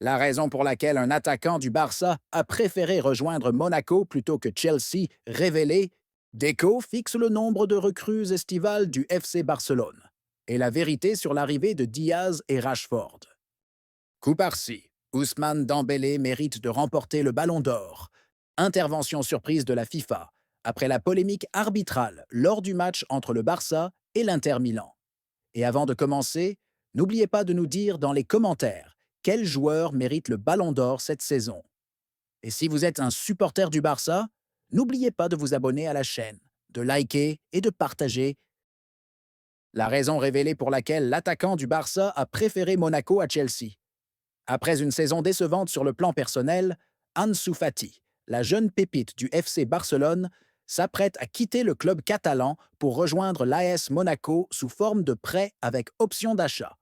La raison pour laquelle un attaquant du Barça a préféré rejoindre Monaco plutôt que Chelsea, révélé, Deco fixe le nombre de recrues estivales du FC Barcelone. Et la vérité sur l'arrivée de Diaz et Rashford. Coup par-ci, Ousmane Dembélé mérite de remporter le Ballon d'Or. Intervention surprise de la FIFA, après la polémique arbitrale lors du match entre le Barça et l'Inter Milan. Et avant de commencer, n'oubliez pas de nous dire dans les commentaires quel joueur mérite le Ballon d'Or cette saison. Et si vous êtes un supporter du Barça, n'oubliez pas de vous abonner à la chaîne, de liker et de partager. La raison révélée pour laquelle l'attaquant du Barça a préféré Monaco à Chelsea. Après une saison décevante sur le plan personnel, Ansu Fati, la jeune pépite du FC Barcelone, s'apprête à quitter le club catalan pour rejoindre l'AS Monaco sous forme de prêt avec option d'achat.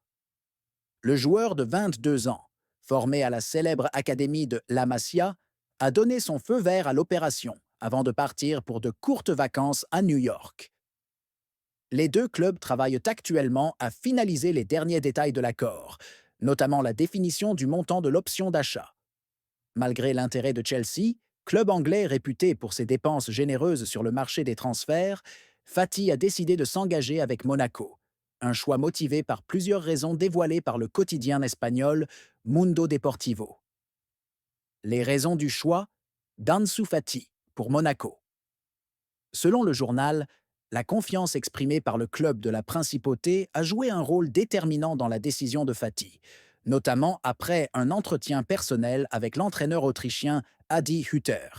Le joueur de 22 ans, formé à la célèbre académie de La Masia, a donné son feu vert à l'opération avant de partir pour de courtes vacances à New York. Les deux clubs travaillent actuellement à finaliser les derniers détails de l'accord, notamment la définition du montant de l'option d'achat. Malgré l'intérêt de Chelsea, club anglais réputé pour ses dépenses généreuses sur le marché des transferts, Fati a décidé de s'engager avec Monaco, un choix motivé par plusieurs raisons dévoilées par le quotidien espagnol Mundo Deportivo. Les raisons du choix d'Ansu Fati pour Monaco. Selon le journal, la confiance exprimée par le club de la Principauté a joué un rôle déterminant dans la décision de Fati, notamment après un entretien personnel avec l'entraîneur autrichien Adi Hütter,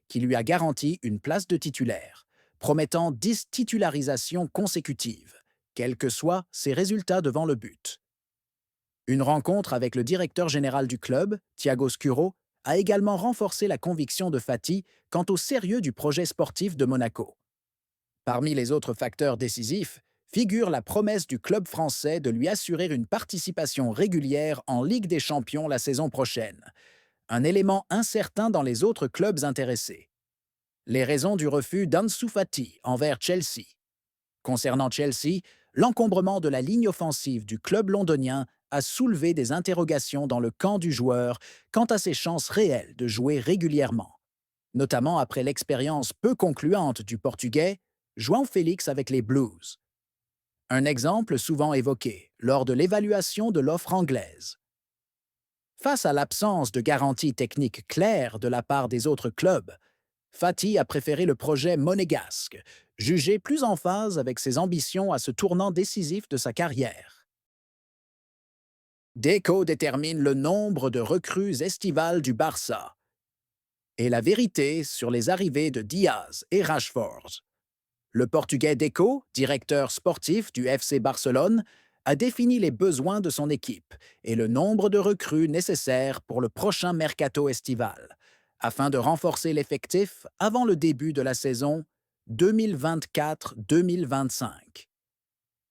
qui lui a garanti une place de titulaire, promettant 10 titularisations consécutives, quels que soient ses résultats devant le but. Une rencontre avec le directeur général du club, Thiago Scuro, a également renforcé la conviction de Fati quant au sérieux du projet sportif de Monaco. Parmi les autres facteurs décisifs, figure la promesse du club français de lui assurer une participation régulière en Ligue des Champions la saison prochaine, un élément incertain dans les autres clubs intéressés. Les raisons du refus d'Ansu Fati envers Chelsea. Concernant Chelsea, l'encombrement de la ligne offensive du club londonien a soulevé des interrogations dans le camp du joueur quant à ses chances réelles de jouer régulièrement, notamment après l'expérience peu concluante du Portugais João Félix avec les Blues. Un exemple souvent évoqué lors de l'évaluation de l'offre anglaise. Face à l'absence de garanties techniques claires de la part des autres clubs, Fati a préféré le projet monégasque, jugé plus en phase avec ses ambitions à ce tournant décisif de sa carrière. Deco détermine le nombre de recrues estivales du Barça et la vérité sur les arrivées de Diaz et Rashford. Le Portugais Deco, directeur sportif du FC Barcelone, a défini les besoins de son équipe et le nombre de recrues nécessaires pour le prochain mercato estival, afin de renforcer l'effectif avant le début de la saison 2024-2025.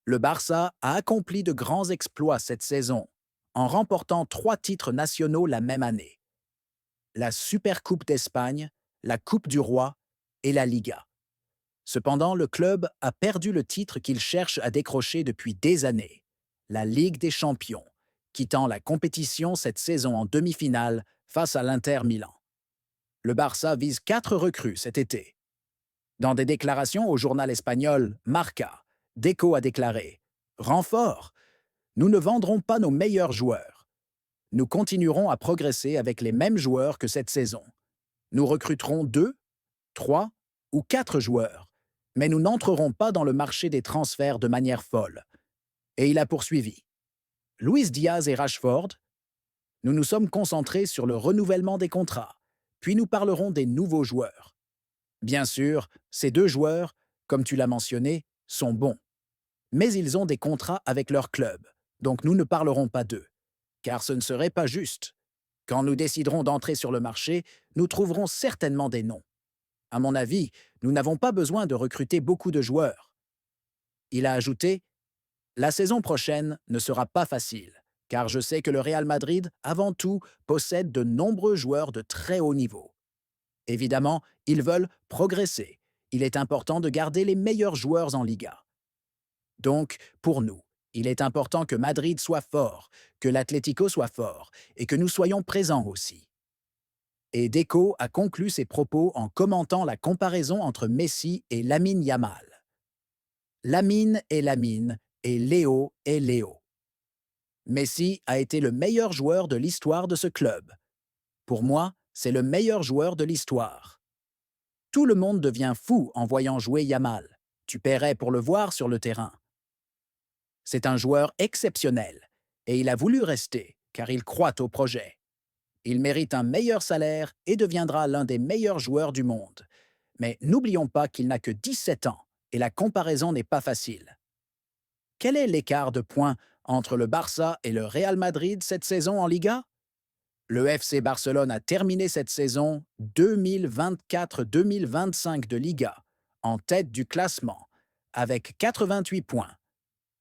Le Barça a accompli de grands exploits cette saison, en remportant 3 titres nationaux la même année. La Supercoupe d'Espagne, la Coupe du Roi et la Liga. Cependant, le club a perdu le titre qu'il cherche à décrocher depuis des années, la Ligue des Champions, quittant la compétition cette saison en demi-finale face à l'Inter Milan. Le Barça vise 4 recrues cet été. Dans des déclarations au journal espagnol Marca, Deco a déclaré « Renfort, nous ne vendrons pas nos meilleurs joueurs. Nous continuerons à progresser avec les mêmes joueurs que cette saison. Nous recruterons 2, 3 ou 4 joueurs, mais nous n'entrerons pas dans le marché des transferts de manière folle. » Et il a poursuivi. Luis Diaz et Rashford, nous nous sommes concentrés sur le renouvellement des contrats, puis nous parlerons des nouveaux joueurs. Bien sûr, ces 2 joueurs, comme tu l'as mentionné, sont bons. Mais ils ont des contrats avec leur club, donc nous ne parlerons pas d'eux, car ce ne serait pas juste. Quand nous déciderons d'entrer sur le marché, nous trouverons certainement des noms. À mon avis, nous n'avons pas besoin de recruter beaucoup de joueurs. Il a ajouté « La saison prochaine ne sera pas facile, car je sais que le Real Madrid, avant tout, possède de nombreux joueurs de très haut niveau. Évidemment, ils veulent progresser. Il est important de garder les meilleurs joueurs en Liga. Donc, pour nous, Il est important que Madrid soit fort, que l'Atlético soit fort et que nous soyons présents aussi. Et Deco a conclu ses propos en commentant la comparaison entre Messi et Lamine Yamal. Lamine est Lamine et Léo est Léo. Messi a été le meilleur joueur de l'histoire de ce club. Pour moi, c'est le meilleur joueur de l'histoire. Tout le monde devient fou en voyant jouer Yamal. Tu paierais pour le voir sur le terrain. C'est un joueur exceptionnel et il a voulu rester car il croit au projet. Il mérite un meilleur salaire et deviendra l'un des meilleurs joueurs du monde. Mais n'oublions pas qu'il n'a que 17 ans et la comparaison n'est pas facile. Quel est l'écart de points entre le Barça et le Real Madrid cette saison en Liga? Le FC Barcelone a terminé cette saison 2024-2025 de Liga en tête du classement avec 88 points,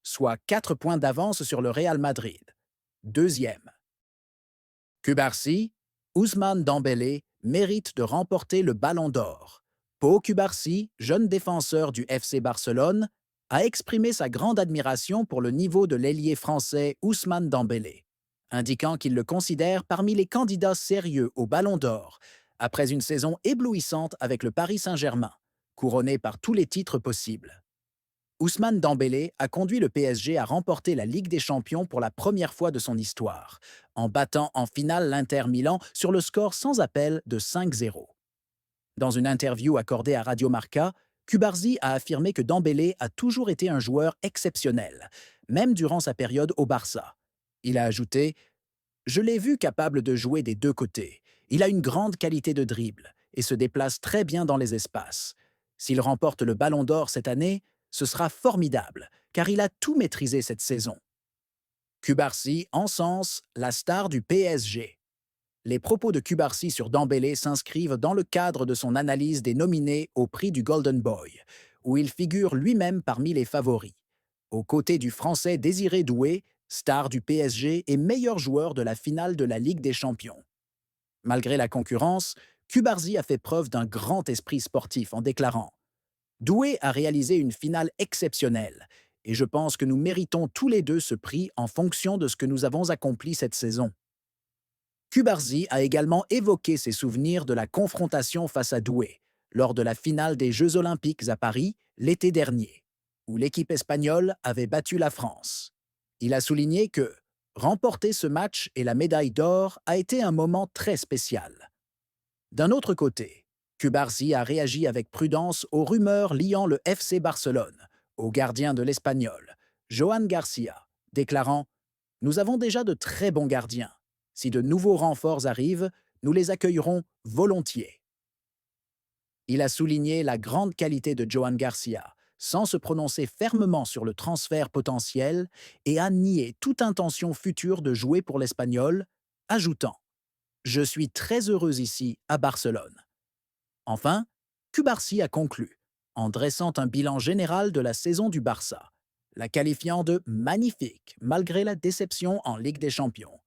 soit 4 points d'avance sur le Real Madrid. Deuxième. Cubarsí, Ousmane Dembélé mérite de remporter le Ballon d'Or. Pau Cubarsí, jeune défenseur du FC Barcelone, a exprimé sa grande admiration pour le niveau de l'ailier français Ousmane Dembélé, indiquant qu'il le considère parmi les candidats sérieux au Ballon d'Or, après une saison éblouissante avec le Paris Saint-Germain, couronné par tous les titres possibles. Ousmane Dembélé a conduit le PSG à remporter la Ligue des Champions pour la première fois de son histoire, en battant en finale l'Inter Milan sur le score sans appel de 5-0. Dans une interview accordée à Radio Marca, Cubarsí a affirmé que Dembélé a toujours été un joueur exceptionnel, même durant sa période au Barça. Il a ajouté « Je l'ai vu capable de jouer des deux côtés. Il a une grande qualité de dribble et se déplace très bien dans les espaces. S'il remporte le Ballon d'Or cette année, ce sera formidable, car il a tout maîtrisé cette saison. » Cubarsí encense la star du PSG. Les propos de Cubarsí sur Dembélé s'inscrivent dans le cadre de son analyse des nominés au prix du Golden Boy, où il figure lui-même parmi les favoris, aux côtés du Français Désiré Doué, star du PSG et meilleur joueur de la finale de la Ligue des Champions. Malgré la concurrence, Cubarsí a fait preuve d'un grand esprit sportif en déclarant « Doué a réalisé une finale exceptionnelle, et je pense que nous méritons tous les deux ce prix en fonction de ce que nous avons accompli cette saison. » Cubarsí a également évoqué ses souvenirs de la confrontation face à Doué lors de la finale des Jeux Olympiques à Paris l'été dernier, où l'équipe espagnole avait battu la France. Il a souligné que remporter ce match et la médaille d'or a été un moment très spécial. D'un autre côté, Cubarsí a réagi avec prudence aux rumeurs liant le FC Barcelone au gardien de l'Espagnol, Joan Garcia, déclarant « Nous avons déjà de très bons gardiens. Si de nouveaux renforts arrivent, nous les accueillerons volontiers. » Il a souligné la grande qualité de Joan Garcia, sans se prononcer fermement sur le transfert potentiel et a nié toute intention future de jouer pour l'Espagnol, ajoutant « Je suis très heureux ici, à Barcelone. » Enfin, Cubarsí a conclu, en dressant un bilan général de la saison du Barça, la qualifiant de « magnifique » malgré la déception en Ligue des Champions,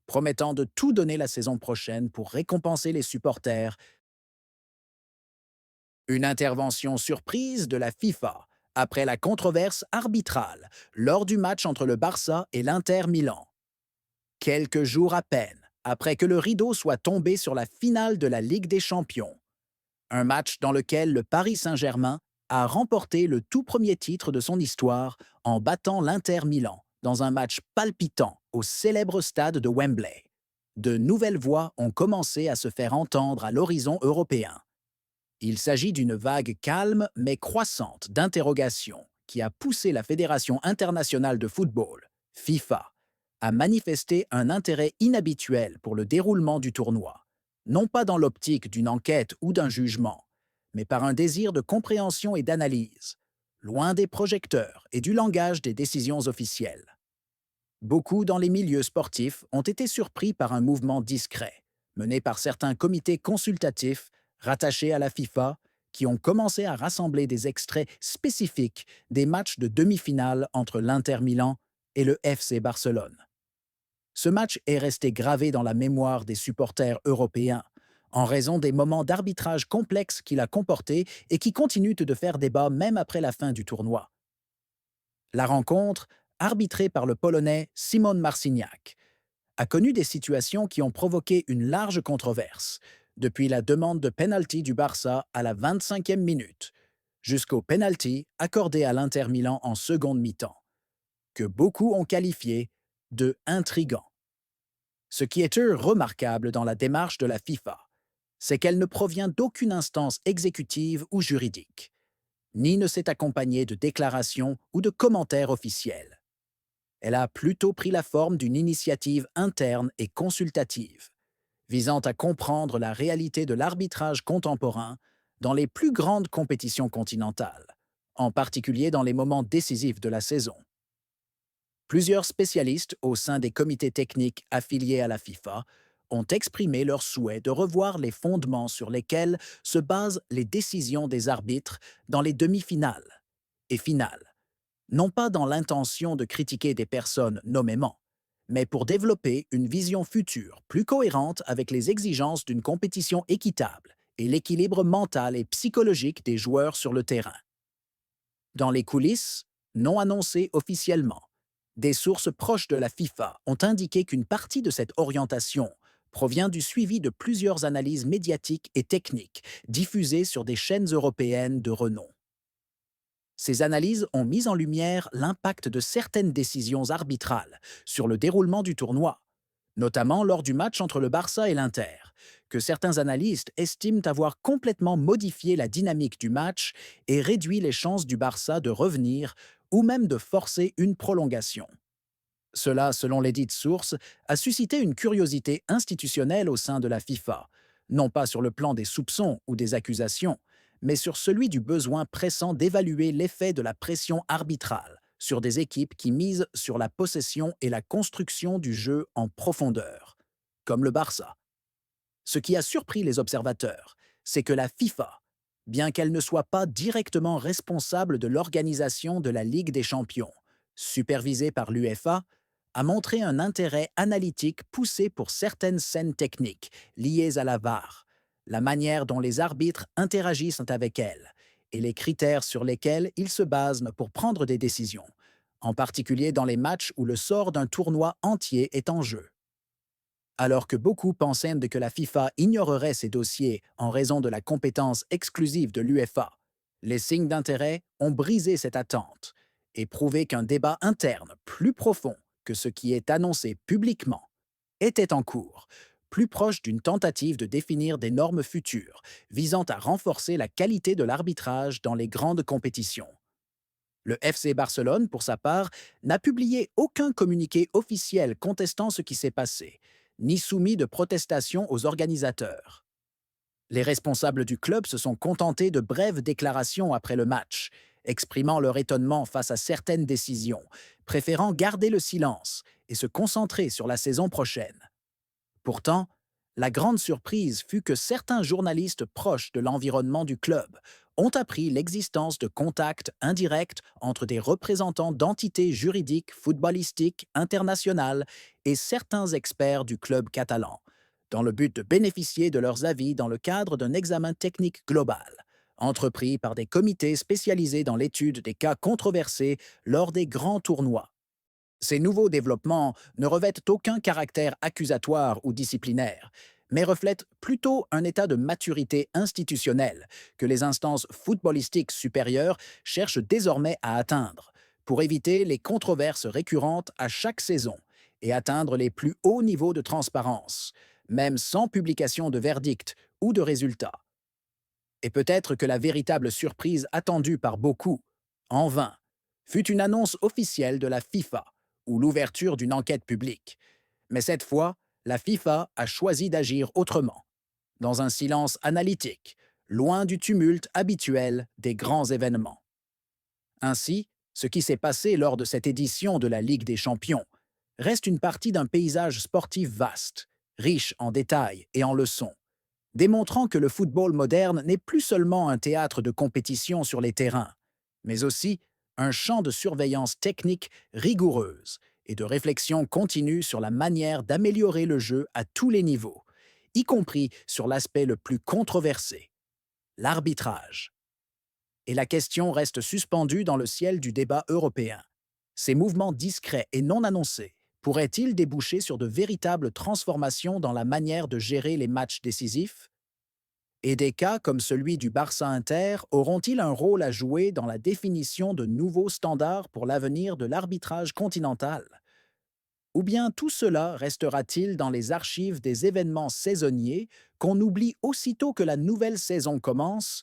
promettant de tout donner la saison prochaine pour récompenser les supporters. Une intervention surprise de la FIFA après la controverse arbitrale lors du match entre le Barça et l'Inter Milan. Quelques jours à peine après que le rideau soit tombé sur la finale de la Ligue des Champions, un match dans lequel le Paris Saint-Germain a remporté le tout premier titre de son histoire en battant l'Inter Milan dans un match palpitant au célèbre stade de Wembley. De nouvelles voix ont commencé à se faire entendre à l'horizon européen. Il s'agit d'une vague calme mais croissante d'interrogations qui a poussé la Fédération internationale de football, FIFA, à manifester un intérêt inhabituel pour le déroulement du tournoi, non pas dans l'optique d'une enquête ou d'un jugement, mais par un désir de compréhension et d'analyse, loin des projecteurs et du langage des décisions officielles. Beaucoup dans les milieux sportifs ont été surpris par un mouvement discret, mené par certains comités consultatifs rattachés à la FIFA, qui ont commencé à rassembler des extraits spécifiques des matchs de demi-finale entre l'Inter Milan et le FC Barcelone. Ce match est resté gravé dans la mémoire des supporters européens, en raison des moments d'arbitrage complexes qu'il a comportés et qui continuent de faire débat même après la fin du tournoi. La rencontre arbitré par le Polonais Szymon Marciniak, a connu des situations qui ont provoqué une large controverse, depuis la demande de penalty du Barça à la 25e minute, jusqu'au penalty accordé à l'Inter Milan en seconde mi-temps, que beaucoup ont qualifié de intrigant. Ce qui est remarquable dans la démarche de la FIFA, c'est qu'elle ne provient d'aucune instance exécutive ou juridique, ni ne s'est accompagnée de déclarations ou de commentaires officiels. Elle a plutôt pris la forme d'une initiative interne et consultative, visant à comprendre la réalité de l'arbitrage contemporain dans les plus grandes compétitions continentales, en particulier dans les moments décisifs de la saison. Plusieurs spécialistes au sein des comités techniques affiliés à la FIFA ont exprimé leur souhait de revoir les fondements sur lesquels se basent les décisions des arbitres dans les demi-finales et finales, non pas dans l'intention de critiquer des personnes nommément, mais pour développer une vision future plus cohérente avec les exigences d'une compétition équitable et l'équilibre mental et psychologique des joueurs sur le terrain. Dans les coulisses, non annoncées officiellement, des sources proches de la FIFA ont indiqué qu'une partie de cette orientation provient du suivi de plusieurs analyses médiatiques et techniques diffusées sur des chaînes européennes de renom. Ces analyses ont mis en lumière l'impact de certaines décisions arbitrales sur le déroulement du tournoi, notamment lors du match entre le Barça et l'Inter, que certains analystes estiment avoir complètement modifié la dynamique du match et réduit les chances du Barça de revenir ou même de forcer une prolongation. Cela, selon les dites sources, a suscité une curiosité institutionnelle au sein de la FIFA, non pas sur le plan des soupçons ou des accusations, mais sur celui du besoin pressant d'évaluer l'effet de la pression arbitrale sur des équipes qui misent sur la possession et la construction du jeu en profondeur, comme le Barça. Ce qui a surpris les observateurs, c'est que la FIFA, bien qu'elle ne soit pas directement responsable de l'organisation de la Ligue des Champions, supervisée par l'UEFA, a montré un intérêt analytique poussé pour certaines scènes techniques liées à la VAR, la manière dont les arbitres interagissent avec elle et les critères sur lesquels ils se basent pour prendre des décisions, en particulier dans les matchs où le sort d'un tournoi entier est en jeu. Alors que beaucoup pensaient que la FIFA ignorerait ces dossiers en raison de la compétence exclusive de l'UEFA, les signes d'intérêt ont brisé cette attente et prouvé qu'un débat interne plus profond que ce qui est annoncé publiquement était en cours, plus proche d'une tentative de définir des normes futures visant à renforcer la qualité de l'arbitrage dans les grandes compétitions. Le FC Barcelone, pour sa part, n'a publié aucun communiqué officiel contestant ce qui s'est passé, ni soumis de protestations aux organisateurs. Les responsables du club se sont contentés de brèves déclarations après le match, exprimant leur étonnement face à certaines décisions, préférant garder le silence et se concentrer sur la saison prochaine. Pourtant, la grande surprise fut que certains journalistes proches de l'environnement du club ont appris l'existence de contacts indirects entre des représentants d'entités juridiques footballistiques internationales et certains experts du club catalan, dans le but de bénéficier de leurs avis dans le cadre d'un examen technique global, entrepris par des comités spécialisés dans l'étude des cas controversés lors des grands tournois. Ces nouveaux développements ne revêtent aucun caractère accusatoire ou disciplinaire, mais reflètent plutôt un état de maturité institutionnelle que les instances footballistiques supérieures cherchent désormais à atteindre, pour éviter les controverses récurrentes à chaque saison et atteindre les plus hauts niveaux de transparence, même sans publication de verdict ou de résultats. Et peut-être que la véritable surprise attendue par beaucoup, en vain, fut une annonce officielle de la FIFA ou l'ouverture d'une enquête publique. Mais cette fois, la FIFA a choisi d'agir autrement, dans un silence analytique, loin du tumulte habituel des grands événements. Ainsi, ce qui s'est passé lors de cette édition de la Ligue des Champions reste une partie d'un paysage sportif vaste, riche en détails et en leçons, démontrant que le football moderne n'est plus seulement un théâtre de compétition sur les terrains, mais aussi un champ de surveillance technique rigoureuse et de réflexion continue sur la manière d'améliorer le jeu à tous les niveaux, y compris sur l'aspect le plus controversé, l'arbitrage. Et la question reste suspendue dans le ciel du débat européen. Ces mouvements discrets et non annoncés pourraient-ils déboucher sur de véritables transformations dans la manière de gérer les matchs décisifs? Et des cas comme celui du Barça Inter auront-ils un rôle à jouer dans la définition de nouveaux standards pour l'avenir de l'arbitrage continental? Ou bien tout cela restera-t-il dans les archives des événements saisonniers qu'on oublie aussitôt que la nouvelle saison commence